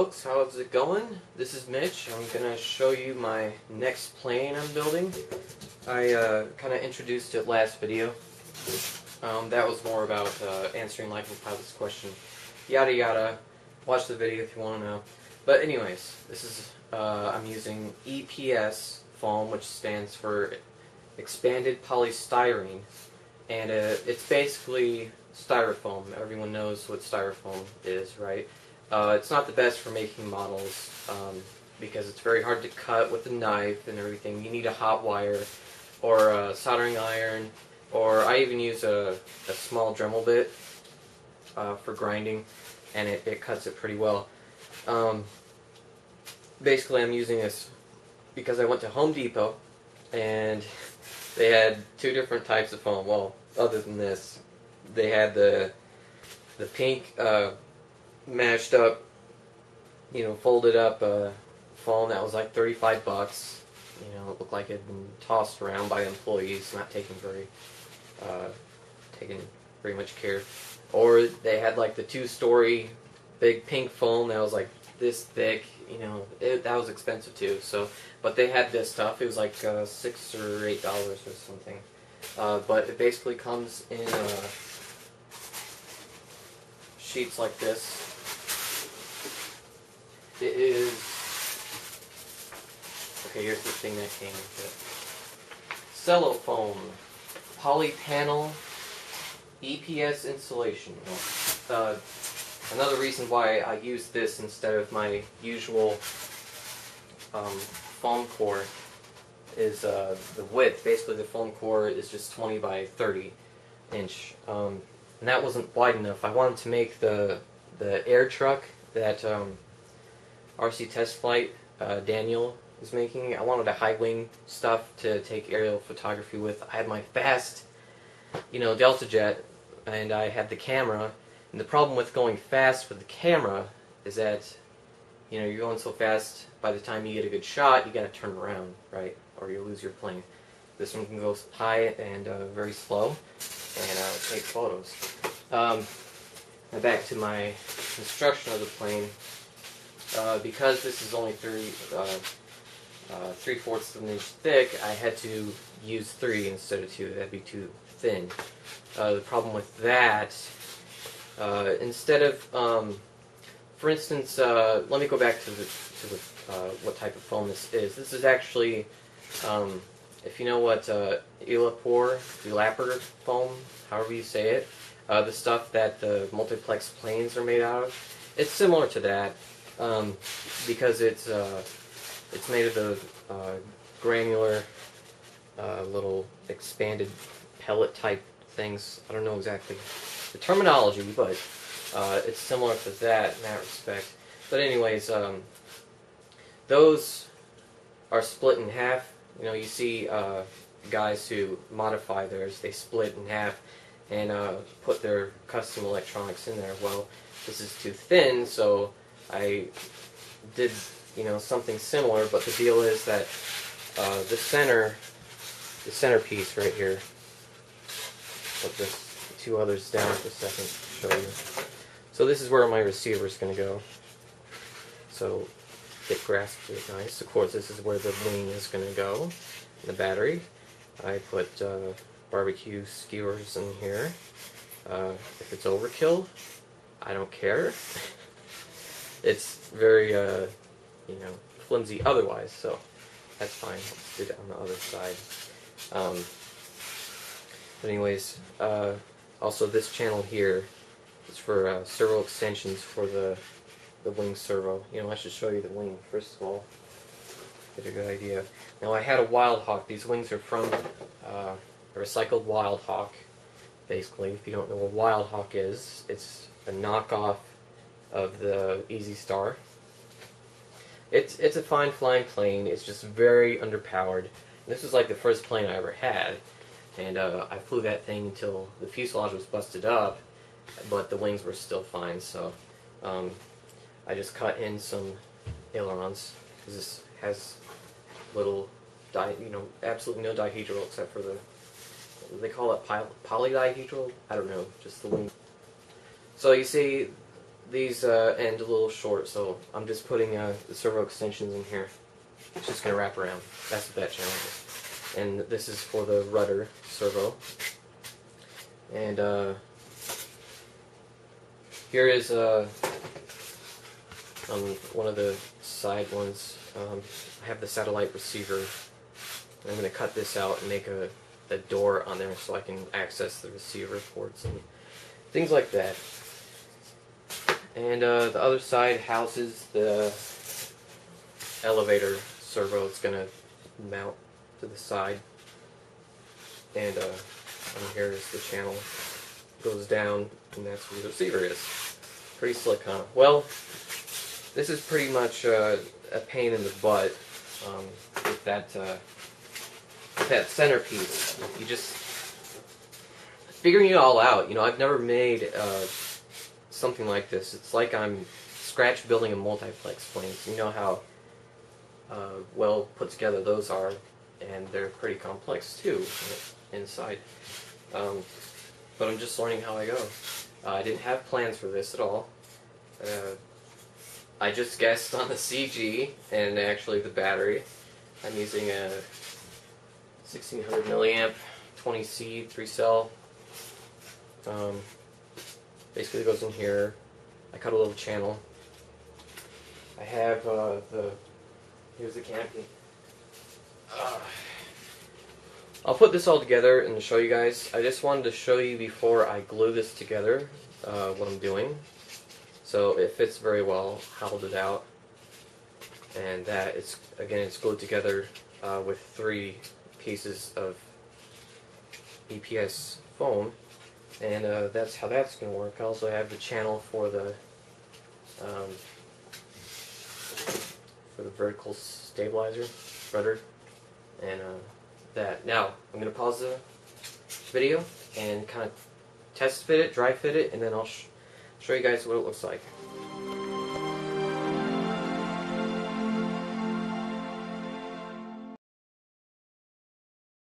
folks, how's it going? This is Mitch. I'm going to show you my next plane I'm building. I kind of introduced it last video. That was more about answering life and pilot's question. Yada yada. Watch the video if you want to know. But anyways, this is I'm using EPS foam, which stands for expanded polystyrene, and it's basically styrofoam. Everyone knows what styrofoam is, right? It's not the best for making models because it's very hard to cut with a knife and everything. You need a hot wire or a soldering iron, or I even use a small Dremel bit for grinding, and it cuts it pretty well. Basically, I'm using this because I went to Home Depot and they had two different types of foam. Well, other than this, they had the pink mashed up, folded up foam that was like 35 bucks. It looked like it had been tossed around by employees, not taken very much care. Or they had like the 2-story big pink foam that was like this thick. That was expensive too. But they had this stuff. It was like $6 or $8 or something. But it basically comes in sheets like this. It is, okay, here's the thing that came with it. Cellofoam, polypanel, EPS insulation. Another reason why I use this instead of my usual foam core is the width. Basically, the foam core is just 20 by 30 inch, and that wasn't wide enough. I wanted to make the air truck that RC Test Flight Daniel is making. I wanted a high wing stuff to take aerial photography with. I had my fast, Delta Jet, and I had the camera. And the problem with going fast with the camera is that, you're going so fast, by the time you get a good shot, you gotta turn around, right? Or you lose your plane. This one can go high and very slow, and take photos. Now back to my construction of the plane. Because this is only 3/4 of an inch thick, I had to use 3 instead of 2. That'd be too thin. The problem with that, instead of, for instance, let me go back to the what type of foam this is. This is actually, if you know what elapper foam, however you say it, the stuff that the multiplex planes are made out of. It's similar to that, because it's made of the granular little expanded pellet type things. I don't know exactly the terminology, but it's similar to that in that respect. But anyways, those are split in half. You see guys who modify theirs, they split in half and put their custom electronics in there. Well, this is too thin, so I did something similar, but the deal is that the centerpiece right here, put the 2 others down for a second to show you. So this is where my receiver is going to go. So it grasps it nice. Of course, this is where the wing is going to go, the battery. I put barbecue skewers in here. If it's overkill, I don't care. It's very, flimsy otherwise, so that's fine. Let's do it on the other side. But anyways, also this channel here is for servo extensions for the wing servo. I should show you the wing first of all, get a good idea. Now I had a Wild Hawk. These wings are from a recycled Wild Hawk. Basically, if you don't know what Wild Hawk is, it's a knockoff of the Easy Star. It's a fine flying plane. It's just very underpowered. This was like the first plane I ever had, and I flew that thing until the fuselage was busted up, but the wings were still fine. So I just cut in some ailerons because this has little absolutely no dihedral except for they call it polydihedral. I don't know, just the wing. So you see, these end a little short, so I'm just putting the servo extensions in here. It's just going to wrap around. That's what that channel is. And this is for the rudder servo. And here is on one of the side ones, I have the satellite receiver. I'm going to cut this out and make a door on there so I can access the receiver ports and things like that. And the other side houses the elevator servo. It's going to mount to the side. And here is the channel. It goes down, and that's where the receiver is. Pretty slick, huh? Well, this is pretty much a pain in the butt with that centerpiece. You just figuring it all out. You know, I've never made something like this. It's like I'm scratch building a multiplex planes. You know how well put together those are, and they're pretty complex too inside. But I'm just learning how I go. I didn't have plans for this at all. I just guessed on the CG and actually the battery. I'm using a 1600 milliamp 20C 3-cell. Basically goes in here. I cut a little channel. I have here's the canopy. I'll put this all together and show you guys. I just wanted to show you before I glue this together what I'm doing. So it fits very well. Hollowed it out, and that it's glued together with 3 pieces of EPS foam, and that's how that's going to work. I also have the channel for the vertical stabilizer rudder, and that. Now I'm going to pause the video and kind of test fit it, dry fit it, and then I'll show you guys what it looks like.